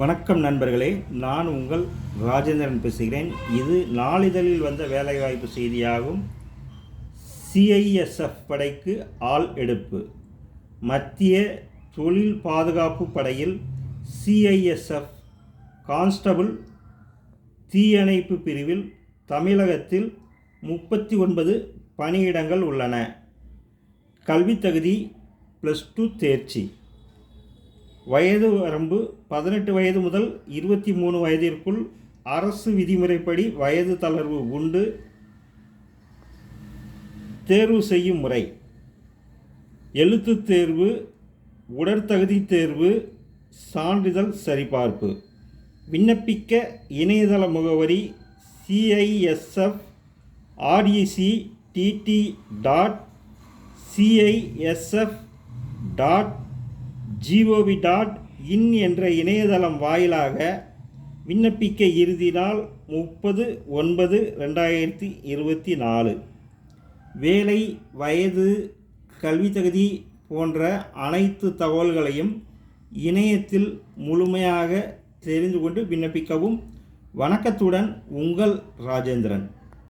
வணக்கம் நண்பர்களே, நான் உங்கள் ராஜேந்திரன் பேசுகிறேன். இது நாளிதழில் வந்த வேலைவாய்ப்பு செய்தியாகும். சிஐஎஸ்எஃப் படைக்கு ஆள் எடுப்பு. மத்திய தொழில் பாதுகாப்பு படையில் சிஐஎஸ்எஃப் கான்ஸ்டபிள் தீயணைப்பு பிரிவில் தமிழகத்தில் 39 பணியிடங்கள் உள்ளன. கல்வித் தகுதி +2 தேர்ச்சி. வயது வரம்பு 18 வயது முதல் 23 வயதிற்குள். அரசு விதிமுறைப்படி வயது தளர்வு உண்டு. தேர்வு செய்யும் முறை: எழுத்துத் தேர்வு, உடற்தகுதி தேர்வு, சான்றிதழ் சரிபார்ப்பு. விண்ணப்பிக்க இணையதள முகவரி CISF.REC.TT.CISF.gov.in என்ற இணையதளம் வாயிலாக விண்ணப்பிக்க இறுதி நாள் 30/9/2024. வேலை, வயது, கல்வி தகுதி போன்ற அனைத்து தகவல்களையும் இணையத்தில் முழுமையாக தெரிந்து கொண்டு விண்ணப்பிக்கவும். வணக்கத்துடன் உங்கள் ராஜேந்திரன்.